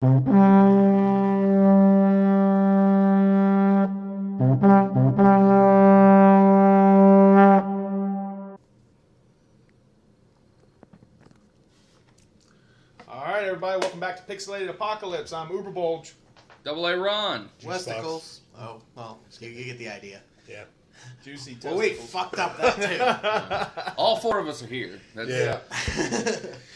Alright, everybody, welcome back to Pixelated Apocalypse. I'm Uberbulge. Double A Ron. Westicles. Oh, well, you get the idea. Yeah. Juicy Well, we fucked up that too. All four of us are here. Yeah.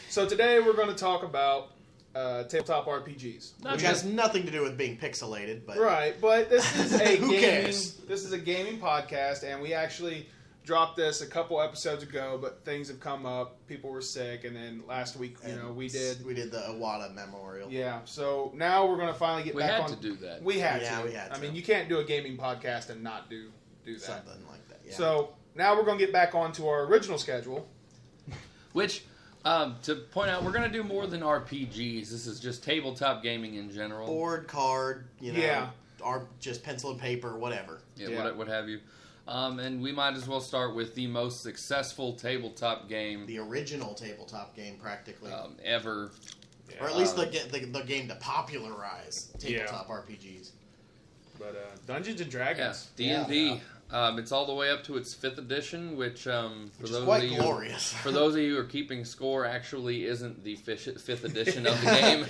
So today we're going to talk about tabletop RPGs. Which has nothing to do with being pixelated, but... Right, but this is a Who cares? This is a gaming podcast, and we actually dropped this a couple episodes ago, but things have come up. People were sick, and then last week, we did the Iwata Memorial. Yeah, so now we're going to finally get back on. We had to do that. We had Yeah, to. we had to. I mean, you can't do a gaming podcast and not do that. Something like that, yeah. So now we're going to get back onto our original schedule. Which, to point out, we're going to do more than RPGs. This is just tabletop gaming in general. Board, card, or just pencil and paper, whatever. Yeah. What have you. And we might as well start with the most successful tabletop game. The original tabletop game, practically. Ever. Or at least the game to popularize tabletop RPGs. But Dungeons & Dragons. D&D. It's all the way up to its 5th edition, which is quite glorious. For those of you who are keeping score, actually isn't the 5th edition of the game.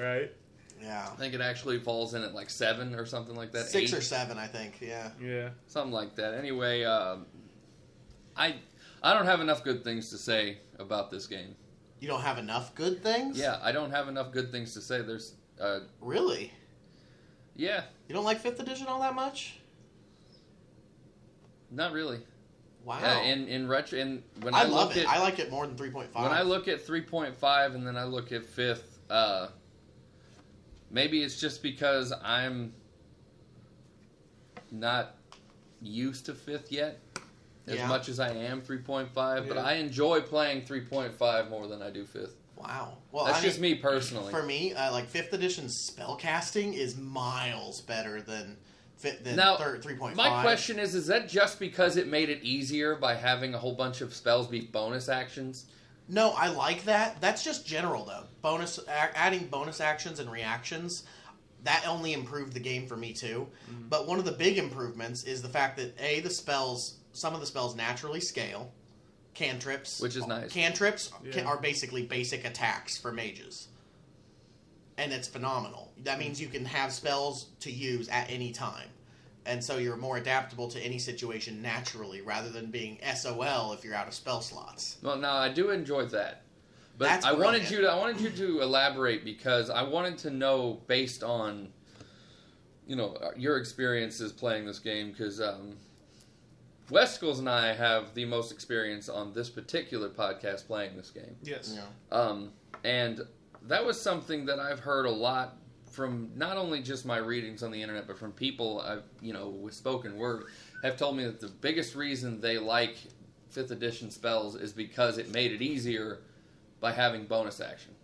Right. Yeah. I think it actually falls in at like 7 or something like that. 6 8. or 7, I think. Yeah. Yeah. Something like that. Anyway, I don't have enough good things to say about this game. You don't have enough good things? Yeah, I don't have enough good things to say. There's Really? Yeah. You don't like 5th edition all that much? Not really. Wow. When I love it. I like it more than 3.5. When I look at 3.5 and then I look at 5th, maybe it's just because I'm not used to 5th yet, as much as I am 3.5. But I enjoy playing 3.5 more than I do 5th. Wow. Well, that's just me personally. For me, like 5th edition spellcasting is miles better than 3.5. My question is that just because it made it easier by having a whole bunch of spells be bonus actions? No, I like that. That's just general, though. Adding bonus actions and reactions, that only improved the game for me, too. Mm-hmm. But one of the big improvements is the fact that, some of the spells naturally scale. Cantrips. Which is nice. Cantrips are basically basic attacks for mages. And it's phenomenal. That means you can have spells to use at any time. And so you're more adaptable to any situation naturally, rather than being SOL if you're out of spell slots. Well, now I do enjoy that, but That's I wanted you to elaborate, because I wanted to know, based on your experiences playing this game, because Westicles and I have the most experience on this particular podcast playing this game. Yes. Yeah. And that was something that I've heard a lot from not only just my readings on the internet, but from people with spoken word, have told me that the biggest reason they like 5th edition spells is because it made it easier by having bonus action.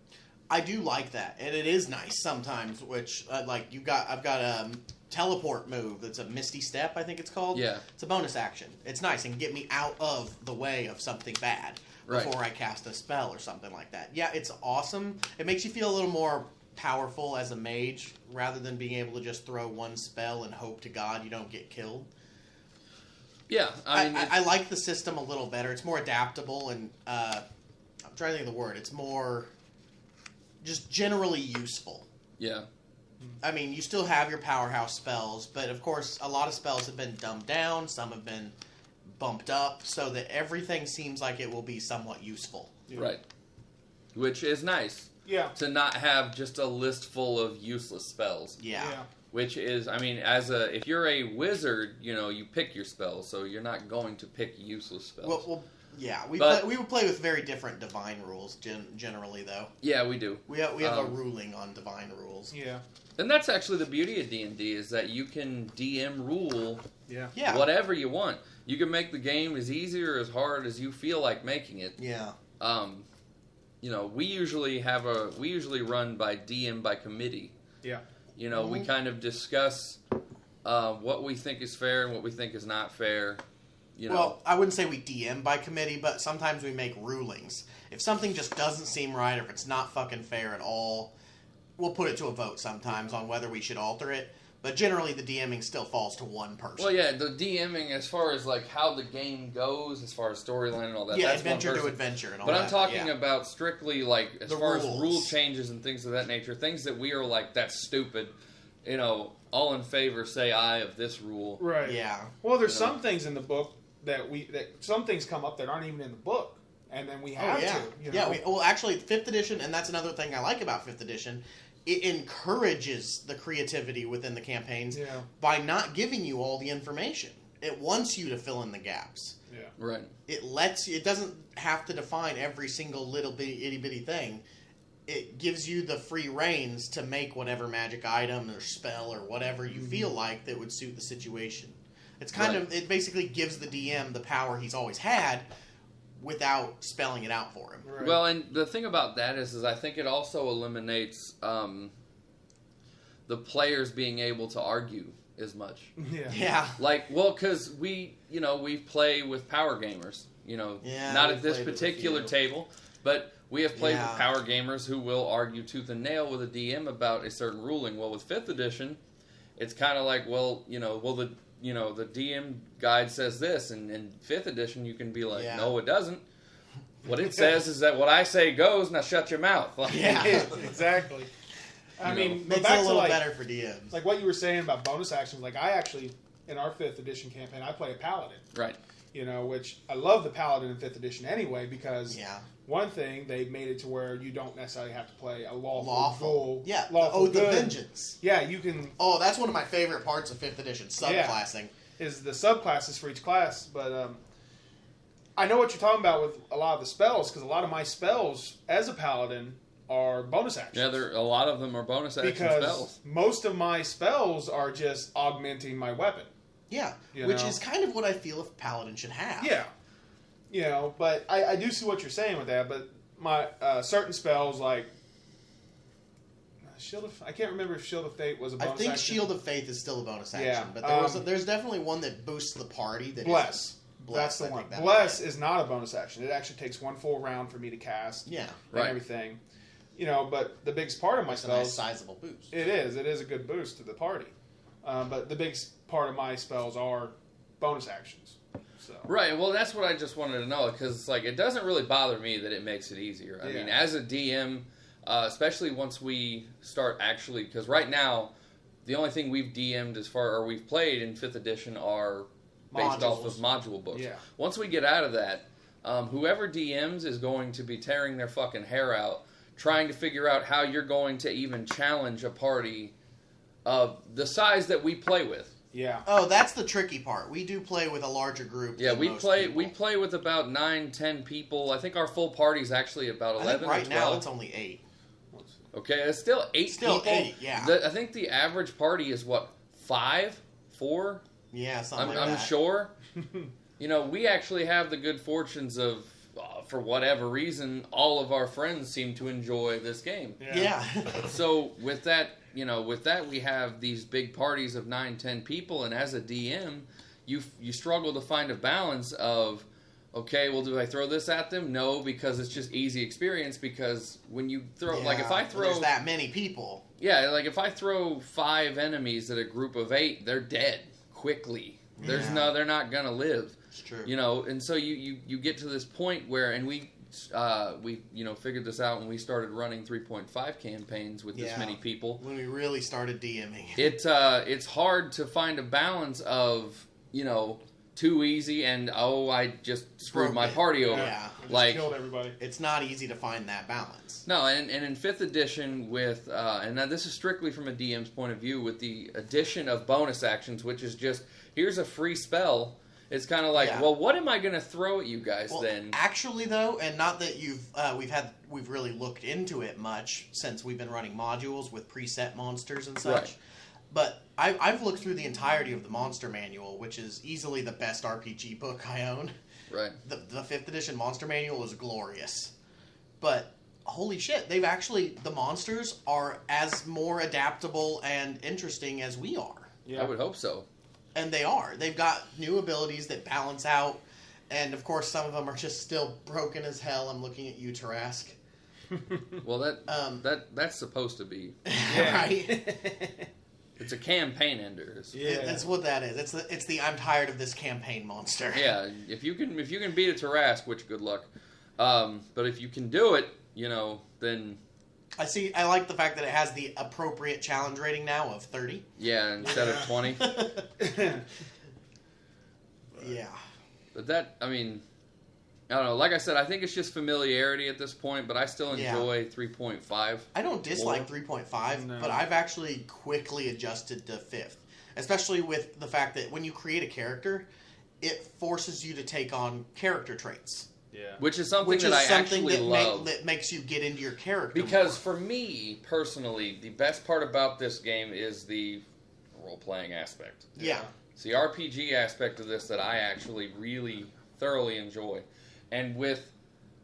I do like that, and it is nice sometimes. Which I've got a teleport move that's a Misty Step, I think it's called. Yeah, it's a bonus action. It's nice and get me out of the way of something bad before I cast a spell or something like that. Yeah, it's awesome. It makes you feel a little more powerful as a mage, rather than being able to just throw one spell and hope to God you don't get killed. Yeah, I like the system a little better. It's more adaptable, and I'm trying to think of the word. It's more just generally useful. Yeah. I mean, you still have your powerhouse spells, but of course a lot of spells have been dumbed down, some have been bumped up, so that everything seems like it will be somewhat useful. Yeah. Right. Which is nice. Yeah. To not have just a list full of useless spells. Yeah. Which is, if you're a wizard, you pick your spells, so you're not going to pick useless spells. Well, yeah, we would play with very different divine rules generally, though. Yeah, we do. We have a ruling on divine rules. Yeah. And that's actually the beauty of D&D, is that you can DM rule whatever you want. You can make the game as easy or as hard as you feel like making it. Yeah. We usually run by DM by committee. Yeah. We kind of discuss what we think is fair and what we think is not fair. Well, I wouldn't say we DM by committee, but sometimes we make rulings. If something just doesn't seem right, or if it's not fucking fair at all, we'll put it to a vote sometimes on whether we should alter it. But generally, the DMing still falls to one person. Well, yeah, the DMing as far as like how the game goes, as far as storyline and all that. Yeah, that's adventure one to person. adventure and all but that. I'm talking about strictly like as The far rules. as rule changes and things of that nature. Things that we are like, that's stupid. You know, all in favor, say aye of this rule. Right. Yeah. Well, there's some things in the book that some things come up that aren't even in the book, and then we have to. You know? Yeah. Well, actually, 5th edition, and that's another thing I like about 5th edition. It encourages the creativity within the campaigns by not giving you all the information. It wants you to fill in the gaps. Yeah. Right. It lets you. It doesn't have to define every single little itty bitty thing. It gives you the free reins to make whatever magic item or spell or whatever you feel like that would suit the situation. It's kind of, it basically gives the DM the power he's always had without spelling it out for him. Right. Well, and the thing about that is I think it also eliminates the players being able to argue as much. Yeah. Like, well, because we play with power gamers. You know, not at this particular table, but we have played with power gamers who will argue tooth and nail with a DM about a certain ruling. Well, with 5th edition, it's kind of like, the DM guide says this, and in 5th edition, you can be like, no, it doesn't. What it says is that what I say goes, now shut your mouth. Like, exactly. I mean, makes it a little better for DMs. Like what you were saying about bonus actions, like I actually, in our 5th edition campaign, I play a paladin. Right. You know, which I love the paladin in 5th edition anyway, because one thing, they made it to where you don't necessarily have to play a lawful Yeah, lawful the Oath of Vengeance. Yeah, you can... Oh, that's one of my favorite parts of 5th edition, subclassing. Is the subclasses for each class, but I know what you're talking about with a lot of the spells, because a lot of my spells as a paladin are bonus actions. Yeah, a lot of them are bonus action spells. Most of my spells are just augmenting my weapon. Yeah, You which know? is kind of what I feel a paladin should have. Yeah. You know, but I do see what you're saying with that, but my certain spells like Shield of... I can't remember if Shield of Fate was a bonus action. I think Shield of Faith is still a bonus action, Yeah, but there's definitely one that boosts the party. That Bless. Bless. That's the I one. think Bless is not a bonus action. It actually takes one full round for me to cast. Yeah. And everything. You know, but the biggest part of my It's a nice spells... sizable boost. It is. It is a good boost to the party. But the biggest part of my spells are bonus actions. So. Right, well, that's what I just wanted to know, because like it doesn't really bother me that it makes it easier. I mean, as a DM, especially once we start actually, because right now, the only thing we've DM'd or we've played in 5th edition are based off of module books. Yeah. Once we get out of that, whoever DMs is going to be tearing their fucking hair out, trying to figure out how you're going to even challenge a party of the size that we play with. Yeah. Oh, that's the tricky part. We do play with a larger group. Yeah, than we most play people. with about 9-10 people. I think our full party's actually about 11 I think right or 12. now it's only 8. Okay, it's still 8 Still people. 8, yeah. I think the average party is what, 5? 4? Yeah, something like I'm that. sure. You know, we actually have the good fortunes of, for whatever reason, all of our friends seem to enjoy this game. Yeah. So with that, we have these big parties of 9-10 people, and as a DM, you struggle to find a balance of, okay, well, do I throw this at them? No, because it's just easy experience. Because when you throw, like if I throw, there's that many people. yeah, like if I throw 5 enemies at a group of 8, they're dead quickly. They're not gonna live. It's true. You know, and so you get to this point where, and we figured this out when we started running 3.5 campaigns with this many people. When we really started DMing. It's hard to find a balance of, too easy and, I just screwed my party over. Yeah. Just killed everybody. It's not easy to find that balance. No, and in 5th edition with, and now this is strictly from a DM's point of view, with the addition of bonus actions, which is just, here's a free spell. It's kind of like, well, what am I going to throw at you guys then? Actually, though, and not that we've really looked into it much since we've been running modules with preset monsters and such. Right. But I've looked through the entirety of the Monster Manual, which is easily the best RPG book I own. Right. The 5th edition Monster Manual is glorious. But holy shit, the monsters are as more adaptable and interesting as we are. Yeah. I would hope so. And they are. They've got new abilities that balance out. And, of course, some of them are just still broken as hell. I'm looking at you, Tarask. Well, that's supposed to be. Right? It's a campaign ender. That's what that is. It's the I'm tired of this campaign monster. Yeah, if you can beat a Tarrasque, which good luck. But if you can do it, then I like the fact that it has the appropriate challenge rating now of 30. Yeah, instead of 20. Yeah. But that, I don't know. Like I said, I think it's just familiarity at this point, but I still enjoy 3.5. I don't dislike 3.5, but I've actually quickly adjusted to 5th. Especially with the fact that when you create a character, it forces you to take on character traits. Yeah. Which is something that I actually love. That makes you get into your character because for me, personally, the best part about this game is the role-playing aspect. Yeah. It's the RPG aspect of this that I actually really thoroughly enjoy. And with,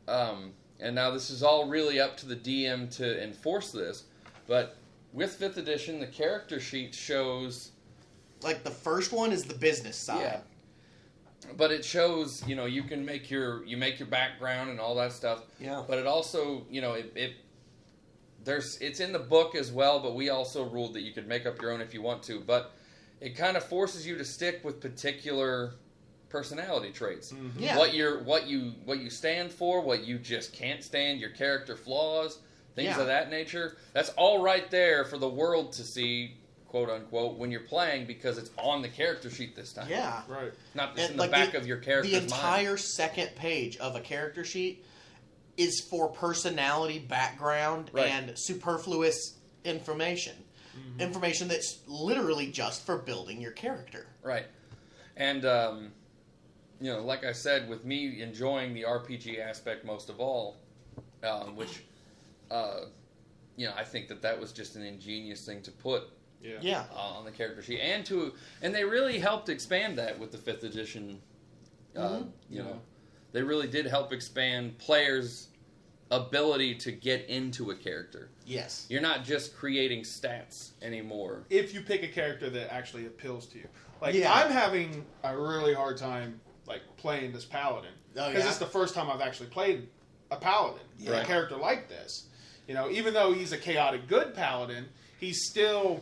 and now this is all really up to the DM to enforce this, but with 5th edition, the character sheet shows... Like, the first one is the business side. Yeah. But it shows, you can make your background and all that stuff. Yeah. But it also, it's in the book as well, but we also ruled that you could make up your own if you want to. But it kind of forces you to stick with particular personality traits. Mm-hmm. Yeah. What you stand for, what you just can't stand, your character flaws, things of that nature. That's all right there for the world to see, quote unquote, when you're playing, because it's on the character sheet this time. Yeah. Right. Not just in the back of your character's mind. The entire second page of a character sheet is for personality, background, and superfluous information. Mm-hmm. Information that's literally just for building your character. Right. And, like I said, with me enjoying the RPG aspect most of all, which, I think that was just an ingenious thing to put on the character sheet. And they really helped expand that with the 5th edition. They really did help expand players' ability to get into a character. Yes. You're not just creating stats anymore. If you pick a character that actually appeals to you. Like, I'm having a really hard time, playing this paladin. Because it's the first time I've actually played a paladin. A character like this. Even though he's a chaotic good paladin, you still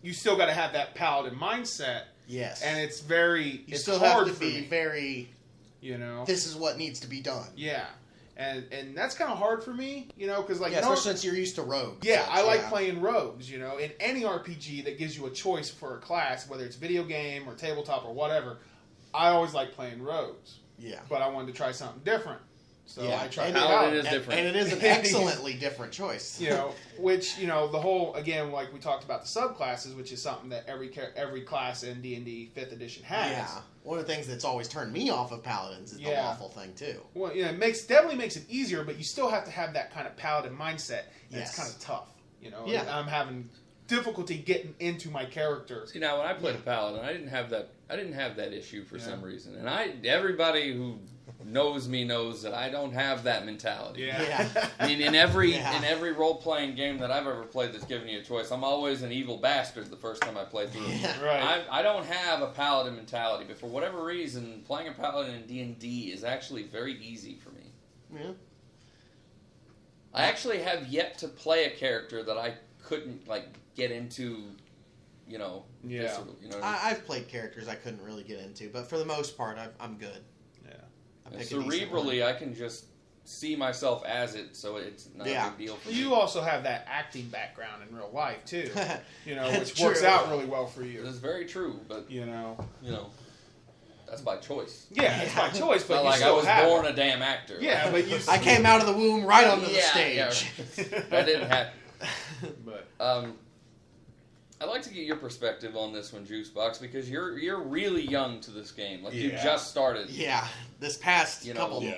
got to have that paladin mindset. Yes. And it's very... You still have to be very... This is what needs to be done. Yeah. And that's kind of hard for me, because especially since you're used to rogues. Yeah, I like playing rogues, in any RPG that gives you a choice for a class, whether it's video game or tabletop or whatever. I always like playing rogues. Yeah. But I wanted to try something different. So I tried Paladin is different. And it is an excellently different choice. Which, the whole, again, like we talked about the subclasses, which is something that every class in D&D 5th edition has. Yeah. One of the things that's always turned me off of Paladins is the lawful thing, too. Well, it definitely makes it easier, but you still have to have that kind of Paladin mindset. And it's kind of tough, Yeah. I'm having difficulty getting into my character. See, now when I played a Paladin, I didn't have that issue for some reason. And everybody who knows me knows that I don't have that mentality. Yeah. I mean, in every role-playing game that I've ever played that's given you a choice, I'm always an evil bastard the first time I play through it. Yeah. Right. I don't have a paladin mentality, but for whatever reason, playing a paladin in D&D is actually very easy for me. Yeah. I actually have yet to play a character that I couldn't, get into, viscerally, I've played characters I couldn't really get into, but for the most part, I'm good. Cerebrally, I can just see myself as it, so it's not a big deal for me. You also have that acting background in real life, too. Which works out really well for you. That's very true, but, that's by choice. Yeah, it's by choice, but not you still I was born a damn actor. Yeah, but you... I came out of the womb right onto the stage. Yeah. That didn't happen. But... I'd like to get your perspective on this one, Juicebox, because you're really young to this game. You just started. Yeah, this past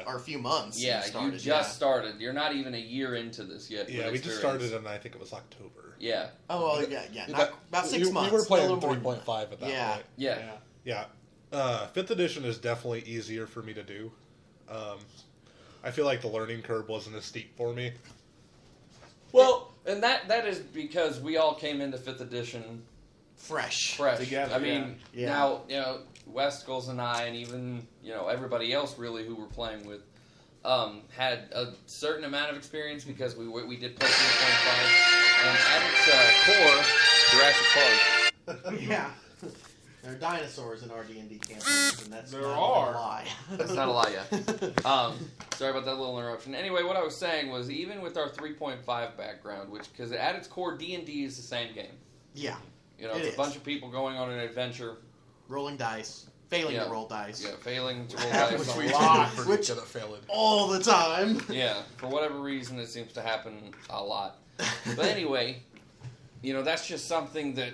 or few months. Yeah, you just started. You're not even a year into this yet. Yeah, we just started in, I think it was October. Yeah. Oh, well, yeah. About 6 months. We were playing 3.5 at that point. Yeah. 5th edition is definitely easier for me to do. I feel like the learning curve wasn't as steep for me. Well, and that is because we all came into 5th edition fresh together. I mean, now Westgulls and I, and even everybody else really who we're playing with, had a certain amount of experience because we did play 3.5. At its core, Jurassic Park. Yeah. There are dinosaurs in our D&D campaigns, and that's not a lie. That's not a lie yet. Sorry about that little interruption. Anyway, what I was saying was, even with our 3.5 background, because at its core, D&D is the same game. Yeah. It's a bunch of people going on an adventure. Rolling dice. Failing to roll dice. Yeah, failing to roll dice. Which all the time. Yeah, for whatever reason, it seems to happen a lot. But anyway, that's just something that,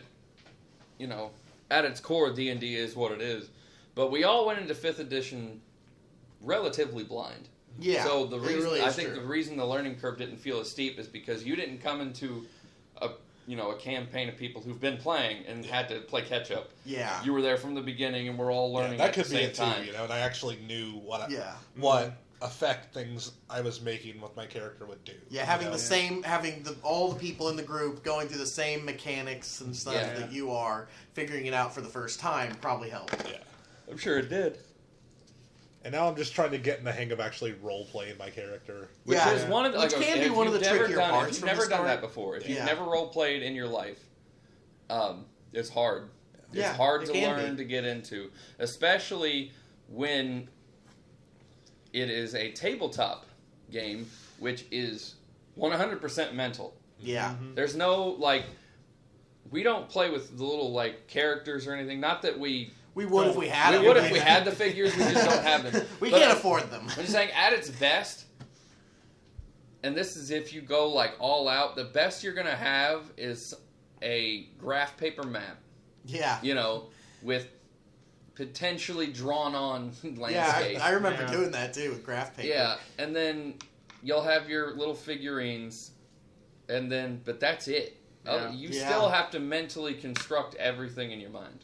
at its core, D&D is what it is. But we all went into 5th edition relatively blind. Yeah, so the reason really I think the reason the learning curve didn't feel as steep is because you didn't come into a campaign of people who've been playing and had to play catch up. Yeah, you were there from the beginning, and we're all learning. That at the same time. Too, and I actually knew what effect things I was making with my character would do. Yeah, having all the people in the group going through the same mechanics and stuff that you are, figuring it out for the first time probably helped. Yeah, I'm sure it did. And now I'm just trying to get in the hang of actually role playing my character. Which is one of the, can be one of the trickier parts. If you've never done that before, if you've never role played in your life, it's hard. It's hard to learn to get into, especially when it is a tabletop game, which is 100% mental. Yeah. Mm-hmm. There's no, we don't play with the little, characters or anything. Not that we would if we had them. We would if we had the figures, we just don't have them. We can't afford them. I'm just saying, at its best, and this is if you go, all out, the best you're going to have is a graph paper map. Yeah. With potentially drawn-on landscape. Yeah, I remember doing that, too, with graph paper. Yeah, and then you'll have your little figurines, but that's it. Yeah. You still have to mentally construct everything in your mind.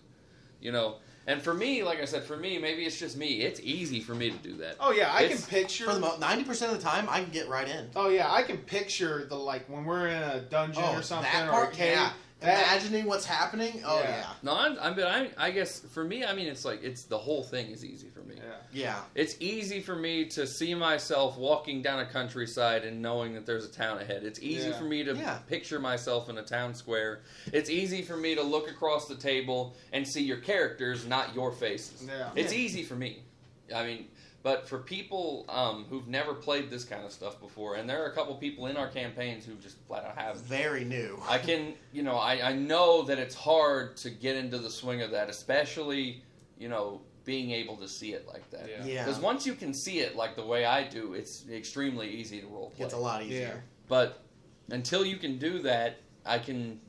And for me, like I said, maybe it's just me. It's easy for me to do that. Oh, yeah, I can picture... For 90% of the time, I can get right in. Oh, yeah, I can picture when we're in a dungeon or something, or a cave... Yeah. Imagining what's happening. Oh yeah. No, I guess for me, it's the whole thing is easy for me. Yeah. It's easy for me to see myself walking down a countryside and knowing that there's a town ahead. It's easy for me to picture myself in a town square. It's easy for me to look across the table and see your characters, not your faces. Yeah. It's easy for me. But for people who've never played this kind of stuff before, and there are a couple people in our campaigns who just flat out have. Very new. I can, I know that it's hard to get into the swing of that, especially, being able to see it like that. Yeah. Because once you can see it like the way I do, it's extremely easy to role play. It's a lot easier. Yeah. But until you can do that, I can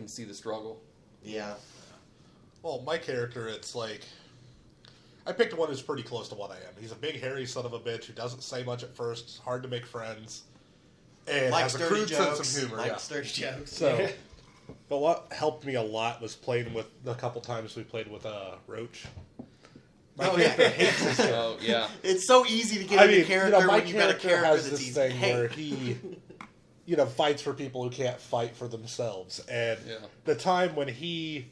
see the struggle. Yeah. Well, my character, it's I picked one who's pretty close to what I am. He's a big, hairy son of a bitch who doesn't say much at first. It's hard to make friends. And has a crude sense of humor. Sturdy jokes. So, but what helped me a lot was playing with the couple times we played with Roach. My character hates this guy. Oh, yeah. It's so easy to get into character when you've got a character has that's this easy thing to hate. where he, fights for people who can't fight for themselves. And the time when he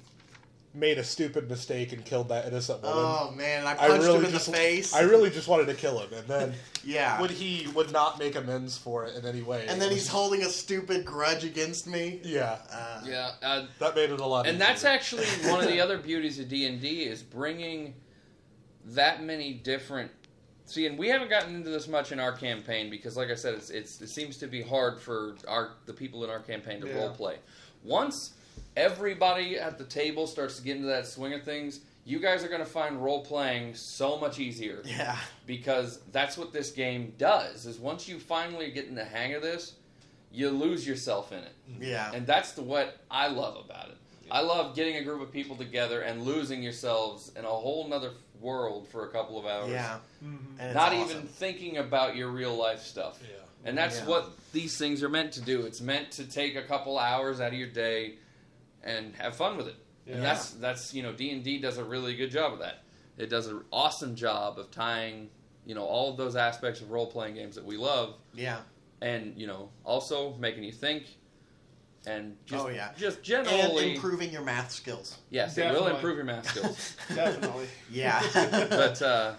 made a stupid mistake and killed that innocent woman. Oh man, I punched him in the face. I really just wanted to kill him, and then when he would not make amends for it in any way, and then he's holding a stupid grudge against me. That made it a lot. And easier. that's actually one of the other beauties of D&D is bringing that many different. See, and we haven't gotten into this much in our campaign because, like I said, it seems to be hard for the people in our campaign to role play. Once everybody at the table starts to get into that swing of things, you guys are going to find role-playing so much easier. Yeah. Because that's what this game does, is once you finally get in the hang of this, you lose yourself in it. Yeah. And that's what I love about it. Yeah. I love getting a group of people together and losing yourselves in a whole nother world for a couple of hours. Yeah. Mm-hmm. Not even thinking about your real-life stuff. Yeah. And that's what these things are meant to do. It's meant to take a couple hours out of your day and have fun with it. Yeah. And that's D&D does a really good job of that. It does an awesome job of tying, all of those aspects of role-playing games that we love. Yeah. And, also making you think and just, just And generally... improving your math skills. Yes, definitely. It will improve your math skills. Definitely. Yeah. But,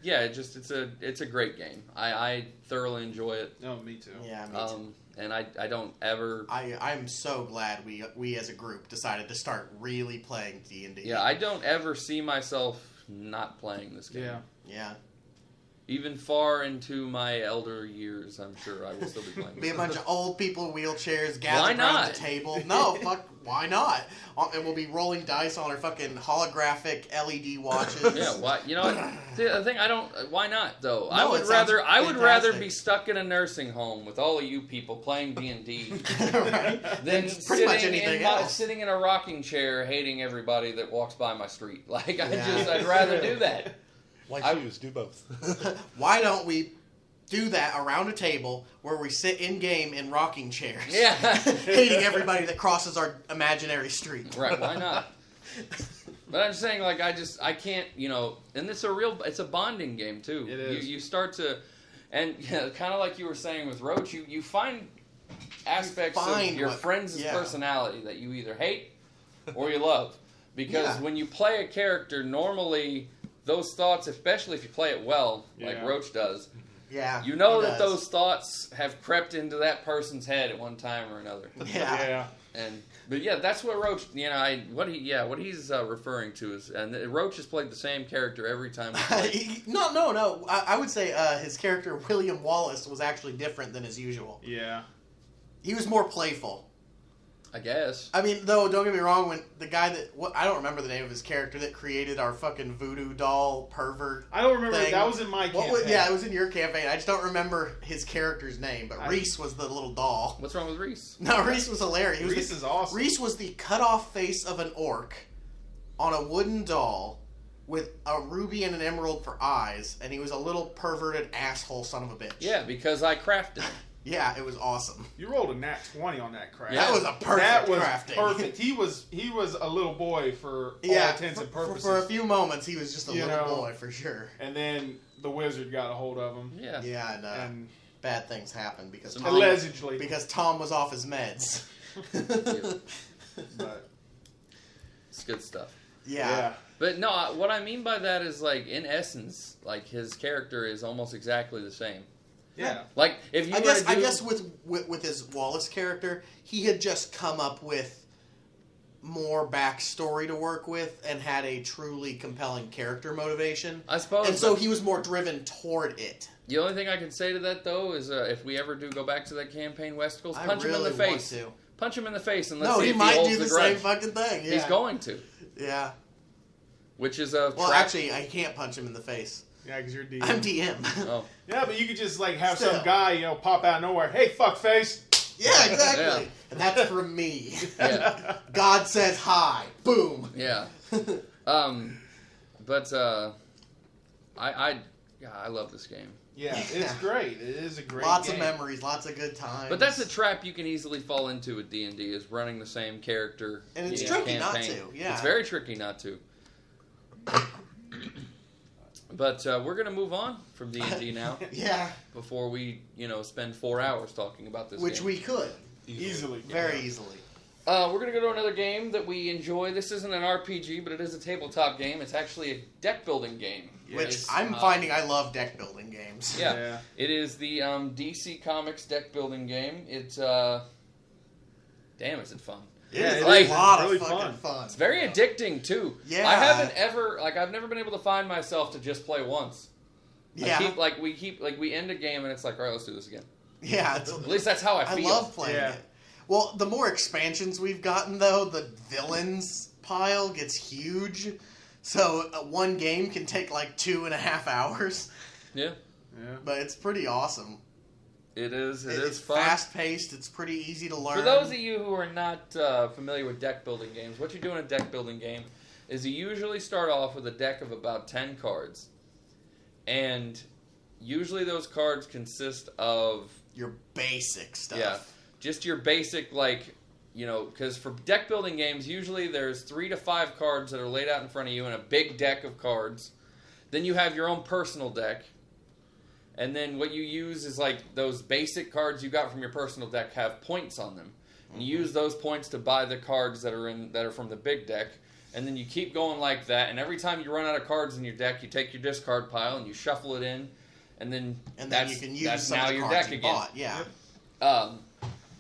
yeah, it's a great game. I thoroughly enjoy it. Oh, me too. Yeah, me too. And I don't ever. I'm so glad we as a group decided to start really playing D&D. Yeah, I don't ever see myself not playing this game. Yeah. Even far into my elder years, I'm sure I will still be playing. Be a bunch of old people in wheelchairs gathered around the table. No, fuck, why not? And we'll be rolling dice on our fucking holographic LED watches. Yeah, why? You know what? The thing why not though? No, I would rather be fantastic. stuck in a nursing home with all of you people playing D&D Right? than pretty much anything else. sitting in a rocking chair hating everybody that walks by my street. Like Yeah. I'd rather do that. Why choose? Do both. Why don't we do that around a table where we sit in game in rocking chairs? Yeah. Hating everybody that crosses our imaginary street. Right, why not? But I'm saying, like, I can't, and it's a bonding game, too. It is. You start to, and kind of like you were saying with Roach, you find aspects of your friend's personality that you either hate or you love. Because when you play a character, normally those thoughts, especially if you play it well, like Roach does, Yeah, you know that those thoughts have crept into that person's head at one time or another. Yeah. But that's what Roach, what he's referring to is, and Roach has played the same character every time. No. I would say his character William Wallace was actually different than his usual. Yeah. He was more playful. I guess. I mean, though, don't get me wrong. When the guy I don't remember the name of his character that created our fucking voodoo doll pervert. I don't remember. Thing. That was in my campaign. It was in your campaign. I just don't remember his character's name. But Reese was the little doll. What's wrong with Reese? No, Reese was hilarious. Reese is awesome. Reese was the cut-off face of an orc on a wooden doll with a ruby and an emerald for eyes, and he was a little perverted asshole son of a bitch. Yeah, because I crafted him. Yeah, it was awesome. You rolled a nat 20 on that craft. Yeah. That was a perfect crafting. Perfect. He was a little boy for all intents and purposes. For a few moments, he was just a little boy for sure. And then the wizard got a hold of him. Yeah. Yeah, and bad things happened because Tom, allegedly Tom was off his meds. But it's good stuff. Yeah. But no, what I mean by that is, like, in essence, like, his character is almost exactly the same. Yeah. Like, if you I guess with his Wallace character, he had just come up with more backstory to work with and had a truly compelling character motivation. I suppose. And so he was more driven toward it. The only thing I can say to that, though, is if we ever do go back to that campaign, Westicles, punch him in the face. Punch him in the face and let's see if he holds the grudge. No, he might do the same fucking thing. Yeah. He's going to. Yeah. Which is a Well, actually, I can't punch him in the face. Yeah, because you're DM. I'm DM. Oh. Yeah, but you could just have some guy, pop out of nowhere. Hey, fuckface. Yeah, exactly. Yeah. And that's from me. Yeah. God says hi. Boom. Yeah. But I love this game. Yeah, it's great. It is a great Lots game. of memories, lots of good times. But that's a trap you can easily fall into with D&D, is running the same character. And it's tricky not to. Yeah. It's very tricky not to. But we're going to move on from D&D now. Yeah. Before we, spend 4 hours talking about this Which game. we could. Easily. Very easily. We're going to go to another game that we enjoy. This isn't an RPG, but it is a tabletop game. It's actually a deck-building game. Which I'm finding I love deck-building games. Yeah. It is the DC Comics deck-building game. It's, damn, is it fun. It's a lot of fucking fun. It's very addicting, too. Yeah. I haven't ever, I've never been able to find myself to just play once. Yeah. We end a game and it's like, all right, let's do this again. Yeah. At least that's how I feel. I love playing it. Well, the more expansions we've gotten, though, the villains pile gets huge. So one game can take 2.5 hours. Yeah. But it's pretty awesome. It is. It's fun. Fast-paced. It's pretty easy to learn. For those of you who are not familiar with deck-building games, what you do in a deck-building game is you usually start off with a deck of about 10 cards. And usually those cards consist of... your basic stuff. Yeah. Just your basic, because for deck-building games, usually there's 3 to 5 cards that are laid out in front of you in a big deck of cards. Then you have your own personal deck. And then what you use is those basic cards you got from your personal deck have points on them. And you use those points to buy the cards that are from the big deck. and then you keep going like that. And every time you run out of cards in your deck, you take your discard pile and you shuffle it in, and then you can use that's some now of the your cards deck you again. bought. Yeah.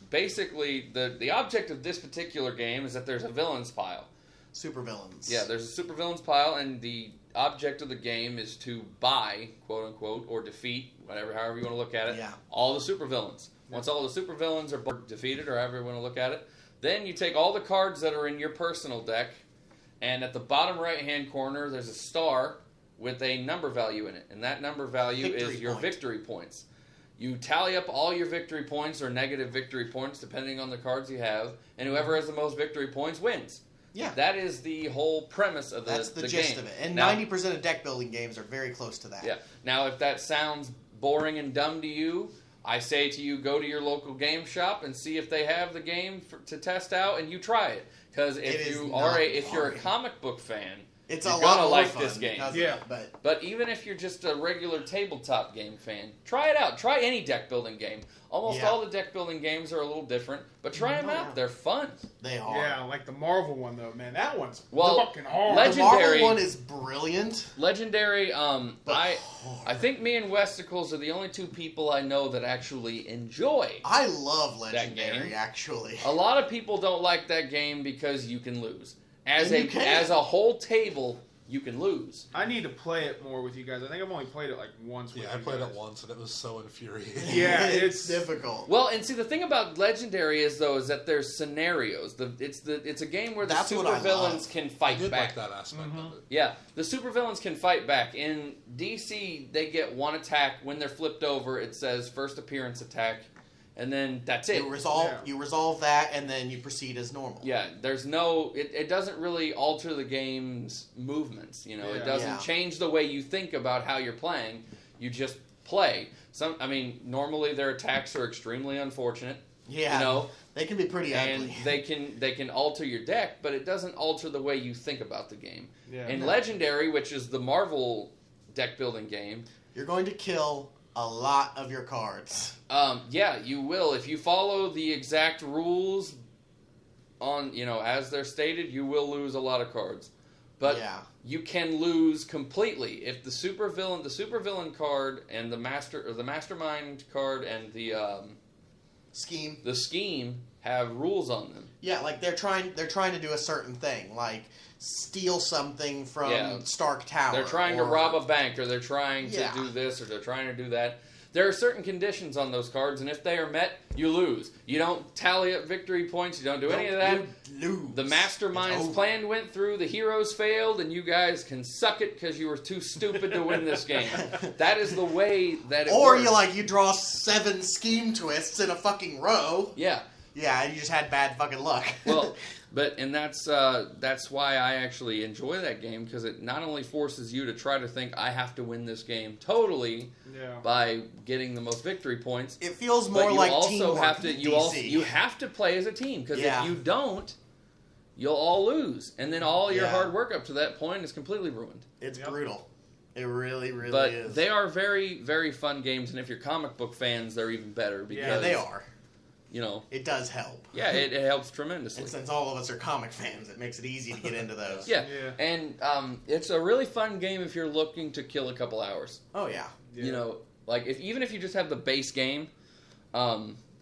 Basically, the object of this particular game is that there's a villains pile. Supervillains. Yeah, there's a supervillains pile, and the object of the game is to buy, quote unquote, or defeat, however you want to look at it, all the supervillains. Once all the supervillains are defeated, or however you want to look at it, then you take all the cards that are in your personal deck, and at the bottom right-hand corner, there's a star with a number value in it, and that number value is your victory points. You tally up all your victory points or negative victory points, depending on the cards you have, and whoever has the most victory points wins. Yeah. That is the whole premise of the game. That's the gist of it. And now, 90% of deck building games are very close to that. Yeah. Now, if that sounds boring and dumb to you, I say to you, go to your local game shop and see if they have the game to test out, and you try it. Because if you're a comic book fan, it's you're gonna like this game. Yeah. But even if you're just a regular tabletop game fan, try it out. Try any deck building game. Almost all the deck building games are a little different, but try them out. They're fun. They are. Yeah, like the Marvel one though, man. That one's fucking hard. Legendary, the Marvel one is brilliant. Legendary. I think me and Westicles are the only two people I know that actually enjoy. I love Legendary. Actually, a lot of people don't like that game because you can lose. As a whole table, you can lose. I need to play it more with you guys. I think I've only played it like once. Yeah, I played it once, and it was so infuriating. Yeah, it's difficult. Well, and see, the thing about Legendary is there's scenarios. It's a game where the supervillains can fight back. Like that aspect of it. Yeah, the supervillains can fight back. In DC, they get one attack. When they're flipped over, it says first appearance attack. And then that's it. You resolve that, and then you proceed as normal. Yeah, there's no... It doesn't really alter the game's movements, you know? It doesn't change the way you think about how you're playing. You just play. Normally their attacks are extremely unfortunate. Yeah, you know? They can be pretty ugly. And they can alter your deck, but it doesn't alter the way you think about the game. Yeah. In Legendary, which is the Marvel deck-building game... You're going to kill... a lot of your cards. Yeah, you will. If you follow the exact rules as they're stated, you will lose a lot of cards. But you can lose completely if the supervillain card and the mastermind card and the scheme have rules on them. Yeah, like they're trying to do a certain thing, like steal something from Stark Tower. They're trying to rob a bank, or they're trying to do this, or they're trying to do that. There are certain conditions on those cards, and if they are met, you lose. You don't tally up victory points. You don't do any of that. You lose. The mastermind's plan went through. The heroes failed, and you guys can suck it because you were too stupid to win this game. That is the way that it works. Or you draw 7 scheme twists in a fucking row. Yeah. Yeah, you just had bad fucking luck. Well, that's why I actually enjoy that game, because it not only forces you to try to think I have to win this game totally by getting the most victory points. It feels more like teamwork. You have to play as a team, because if you don't, you'll all lose, and then all your hard work up to that point is completely ruined. It's brutal. It really, really is. But they are very, very fun games, and if you're comic book fans, they're even better. Because, they are. You know, it does help. Yeah, it helps tremendously. And since all of us are comic fans, it makes it easy to get into those. Yeah. And it's a really fun game if you're looking to kill a couple hours. Oh yeah. You know, like even if you just have the base game,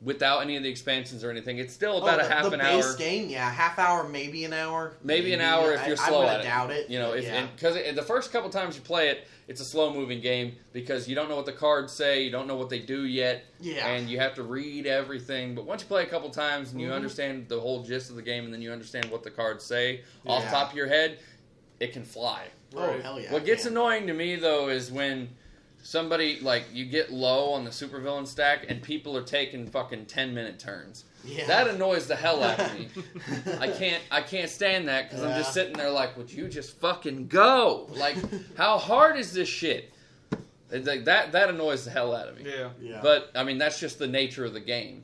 without any of the expansions or anything, it's still about a half an hour. The base game, half hour, maybe an hour. Maybe an hour if you're slow at it. I doubt it. You know, because the first couple times you play it, it's a slow-moving game because you don't know what the cards say, you don't know what they do yet, and you have to read everything. But once you play a couple times and you understand the whole gist of the game, and then you understand what the cards say off the top of your head, it can fly. Oh, hell yeah. What gets annoying to me, though, is when somebody, you get low on the supervillain stack and people are taking fucking 10-minute turns. Yeah. That annoys the hell out of me. I can't stand that because I'm just sitting there like, would you just fucking go? Like, how hard is this shit? It's like that annoys the hell out of me. Yeah. But I mean, that's just the nature of the game.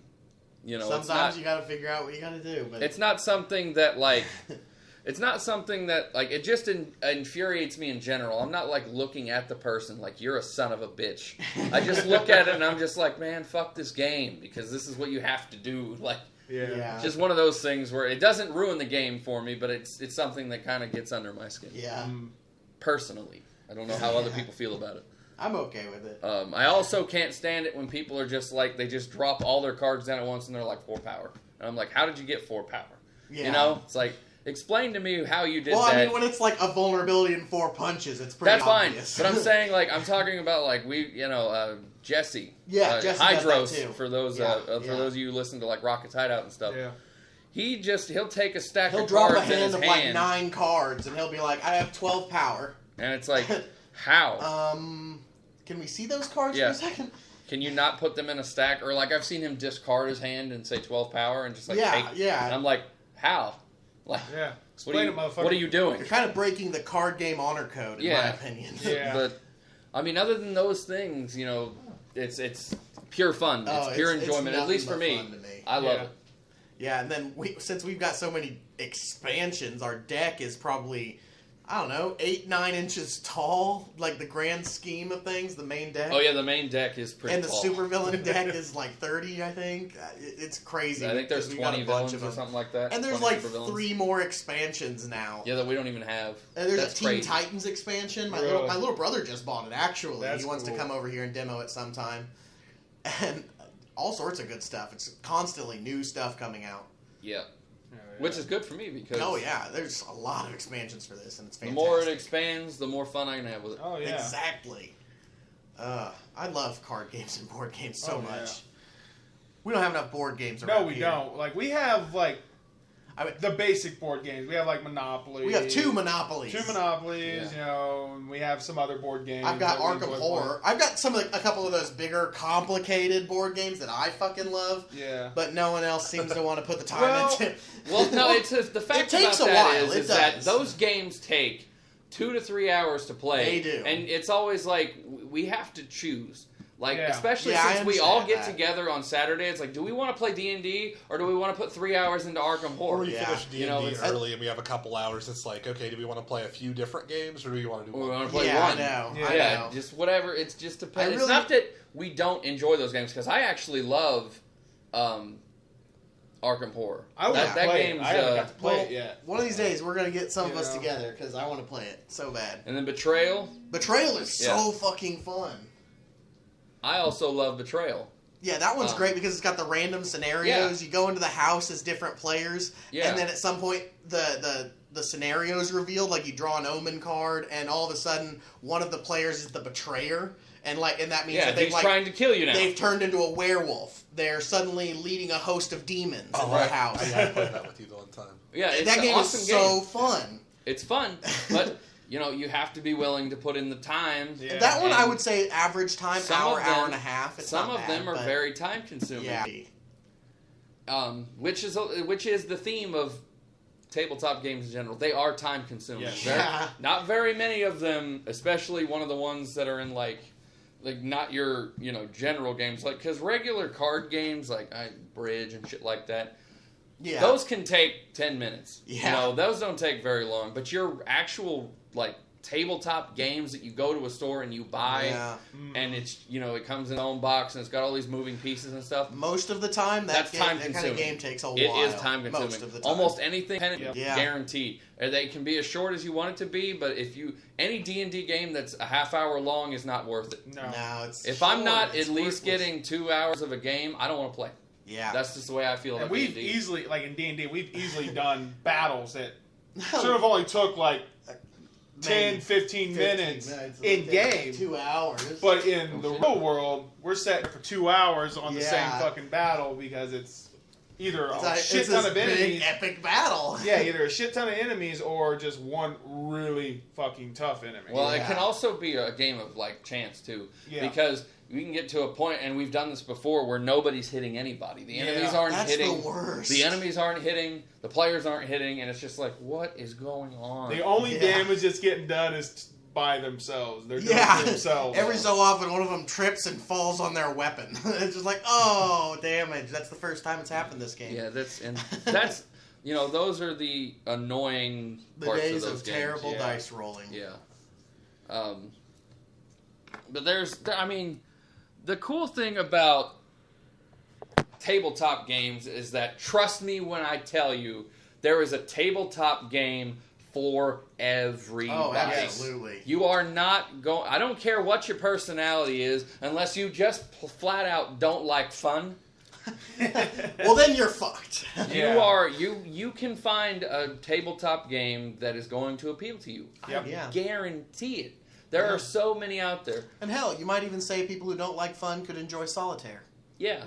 You know, sometimes you got to figure out what you got to do. But it's not something that It's not something that, it just infuriates me in general. I'm not, looking at the person like, you're a son of a bitch. I just look at it and I'm just like, man, fuck this game, because this is what you have to do. Yeah. Just one of those things where it doesn't ruin the game for me, but it's something that kind of gets under my skin. Yeah. Personally. I don't know how other people feel about it. I'm okay with it. I also can't stand it when people are just like, they just drop all their cards down at once and they're like 4 power. And I'm like, how did you get 4 power? Yeah. You know? It's like, explain to me how you did that. Well, I mean, when it's like a vulnerability in 4 punches, it's pretty obvious. Fine. But I'm saying, like, I'm talking about, like, Jesse. Jesse Hydros, for those for those of you who listen to, like, Rocket's Hideout and stuff. Yeah. He'll take a stack of cards in his hand. He'll drop a hand of, like, 9 cards, and he'll be like, I have 12 power. And it's like, how? Can we see those cards for a second? Can you not put them in a stack? Or, like, I've seen him discard his hand and say 12 power and just, like, take. Yeah. And I'm like, how? Like, what are you doing? You're kind of breaking the card game honor code, in my opinion. Yeah. But, I mean, other than those things, you know, it's pure fun. It's pure enjoyment. At least for me. I love it. Yeah, and then since we've got so many expansions, our deck is probably, I don't know, 8-9 inches tall. Like the grand scheme of things, the main deck. Oh yeah, the main deck is pretty tall. And the supervillain deck is like 30, I think. It's crazy. I think there's 20 villains or something like that. And there's like 3 more expansions now. Yeah, that we don't even have. And there's a Teen Titans expansion. My little brother just bought it, actually. He wants to come over here and demo it sometime. And all sorts of good stuff. It's constantly new stuff coming out. Yeah. Which is good for me because... Oh, yeah. There's a lot of expansions for this, and it's fantastic. The more it expands, the more fun I can have with it. Oh, yeah. Exactly. I love card games and board games so much. Yeah. We don't have enough board games around here. No, we don't. Like, we have, like... the basic board games. We have like Monopoly. We have 2 Monopolies. 2 Monopolies, you know, and we have some other board games. I've got Arkham Horror. I've got a couple of those bigger, complicated board games that I fucking love. Yeah. But no one else seems to want to put the time into. Well, no, the fact about that is that those games take 2 to 3 hours to play. They do. And it's always like, we have to choose. Like, especially since we all get together on Saturday, it's like, do we want to play D&D or do we want to put 3 hours into Arkham Horror? Or we finish D&D early and we have a couple hours. It's like, okay, do we want to play a few different games or do we want to do one? We want to play one. I know. Yeah, just whatever. It's just depends. It's not that we don't enjoy those games because I actually love Arkham Horror. I haven't got to play it yet. One of these days, we're going to get some of us together because I want to play it so bad. And then Betrayal. Betrayal is so fucking fun. I also love Betrayal. Yeah, that one's great because it's got the random scenarios. You go into the house as different players, and then at some point the scenario is revealed. Like you draw an omen card, and all of a sudden one of the players is the betrayer, and that means that he's trying to kill you now. They've turned into a werewolf. They're suddenly leading a host of demons in the house. I played that with you the one time. Yeah, it's that game awesome is so fun. It's fun, but. You know, you have to be willing to put in the time. Yeah. That one, I would say, average time, hour and a half. It's some of them are very time consuming. Yeah. Which is the theme of tabletop games in general. They are time consuming. Yeah. Not very many of them, especially one of the ones that are in like not your general games, like because regular card games like bridge and shit like that. Yeah. Those can take 10 minutes. Yeah. You know, those don't take very long. But your actual, like, tabletop games that you go to a store and you buy, and it's, it comes in its own box and it's got all these moving pieces and stuff. Most of the time, that kind of game takes a while. It is time consuming. Most of the time. Almost anything guaranteed. They can be as short as you want it to be, but any D&D game that's a half hour long is not worth it. No, it's if I'm not at least getting 2 hours of a game, I don't want to play. Yeah, that's just the way I feel about D&D. We've easily, like in D&D, we've easily done battles that should have only took like 10, 15 minutes in game. 2 hours. But in the real world, we're set for 2 hours on the same fucking battle because it's either a shit ton of enemies. Big epic battle. Yeah, either a shit ton of enemies or just one really fucking tough enemy. Well, it can also be a game of like chance too. Yeah. Because we can get to a point, and we've done this before, where nobody's hitting anybody. The enemies aren't hitting. That's the worst. The enemies aren't hitting. The players aren't hitting, and it's just like, what is going on? The only damage that's getting done is by themselves. They're doing it themselves. Every so often, one of them trips and falls on their weapon. It's just like, oh, damage. That's the first time it's happened this game. Yeah, that's those are the annoying parts days of those games. Terrible dice rolling. Yeah. But the cool thing about tabletop games is that, trust me when I tell you, there is a tabletop game for everybody. Oh, absolutely. You are not going... I don't care what your personality is, unless you just flat out don't like fun. Well, then you're fucked. You can find a tabletop game that is going to appeal to you. Yep. I guarantee it. There are so many out there. And hell, you might even say people who don't like fun could enjoy solitaire. Yeah.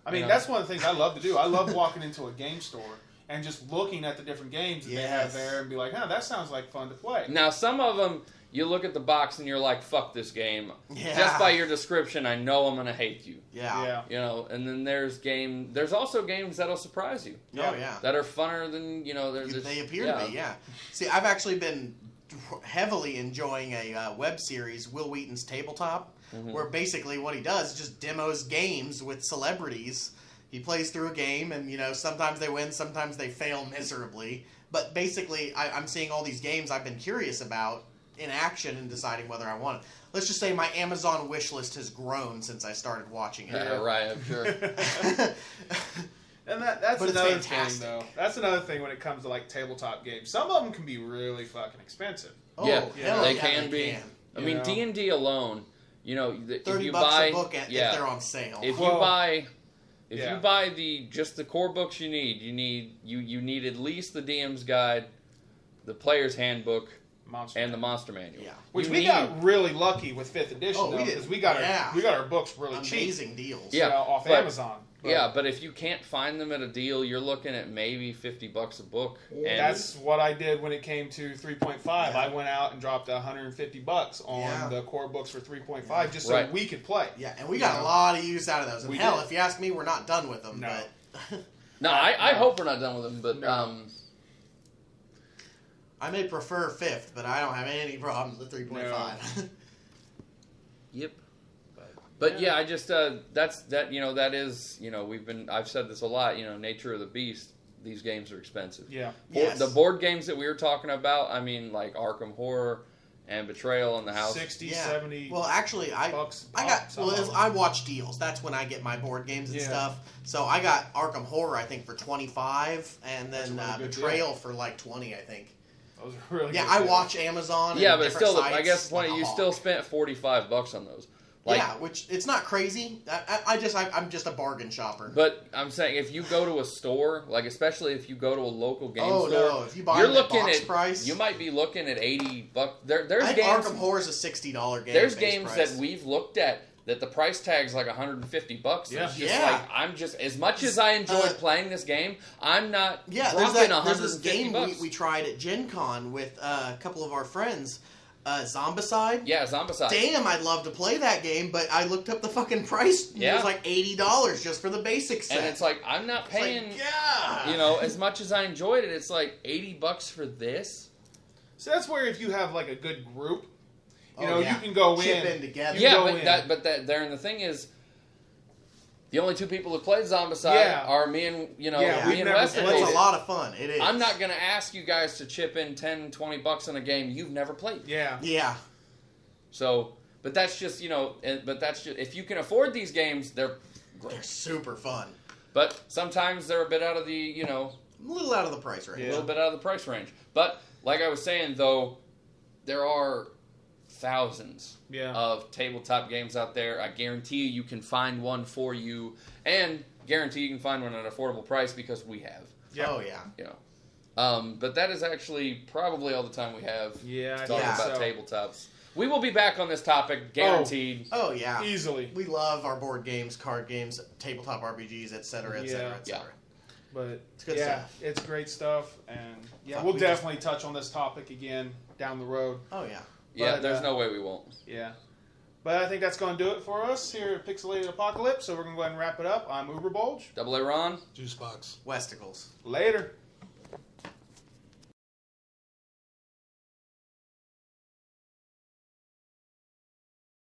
I mean, that's one of the things I love to do. I love walking into a game store and just looking at the different games that they have there and be like, that sounds like fun to play. Now, some of them, you look at the box and you're like, fuck this game. Yeah. Just by your description, I know I'm going to hate you. Yeah. You know, and then there's also games that'll surprise you. Oh, yeah. That are funner than, they appear to be, See, I've actually been heavily enjoying a web series, Will Wheaton's Tabletop, where basically what he does is just demos games with celebrities. He plays through a game, and sometimes they win, sometimes they fail miserably. But basically, I'm seeing all these games I've been curious about in action and deciding whether I want it. Let's just say my Amazon wish list has grown since I started watching it. Yeah, right, I'm sure. And that's another thing, though. That's another thing when it comes to like tabletop games. Some of them can be really fucking expensive. Oh, they can be. I mean, D&D alone, if $30 you buy a book if they're on sale. If you buy just the core books you need at least the DM's guide, the player's handbook, and the monster manual. Yeah. Which we got really lucky with 5th edition, because we got our books really cheap. Amazing deals. Off Amazon. But if you can't find them at a deal, you're looking at maybe $50 a book. And that's what I did when it came to 3.5. Yeah. I went out and dropped $150 on the core books for 3.5 just so we could play. Yeah, and we got a lot of use out of those. And if you ask me, we're not done with them. No. But no, I hope we're not done with them. But I may prefer 5th, but I don't have any problems with 3.5. No. Yep. But yeah, I just that is I've said this a lot. Nature of the beast. These games are expensive. Yeah. The board games that we were talking about. I mean, like Arkham Horror and Betrayal in the House. 60, 70. Well, actually, I watch deals. That's when I get my board games and stuff. So I got Arkham Horror, I think, for $25, and then Betrayal for like $20, I think. Those are really good. I watch Amazon. Yeah, but still, I guess you still spent $45 on those. Which it's not crazy. I'm just a bargain shopper. But I'm saying if you go to a store, like especially if you go to a local game store, no, if you buy it at box price, you might be looking at $80. There's I think games, Arkham Horror is a $60 game. There's games that we've looked at that the price tag's like $150. Yeah. It's just like I'm just as much as I enjoyed playing this game, I'm not dropping $150. There's this game we tried at Gen Con with a couple of our friends. Zombicide? Yeah, Zombicide. Damn, I'd love to play that game, but I looked up the fucking price. It was like $80 just for the basic set. And it's like, I'm not paying, as much as I enjoyed it, it's like $80 for this. So that's where if you have like a good group, you can go chip in together. The thing is, the only two people that played Zombicide are me and me and Wesley. It's a lot of fun. It is. I'm not going to ask you guys to chip in $10, $20 on a game you've never played. Yeah. So, but that's just if you can afford these games, they're great. They're super fun. But sometimes they're a bit out of the a little out of the price range. A little bit out of the price range. But like I was saying, though, there are thousands of tabletop games out there. I guarantee you can find one for you, and guarantee you can find one at an affordable price because we have. Oh yeah. But that is actually probably all the time we have to talk about tabletops. We will be back on this topic, guaranteed. Oh yeah, easily. We love our board games, card games, tabletop RPGs, etc., etc., etc. But it's good stuff. It's great stuff, and we'll definitely touch on this topic again down the road. Oh yeah. Yeah, there's no way we won't. Yeah. But I think that's going to do it for us here at Pixelated Apocalypse, so we're going to go ahead and wrap it up. I'm Uber Bulge. Double A Ron. Juicebox. Westicles. Later.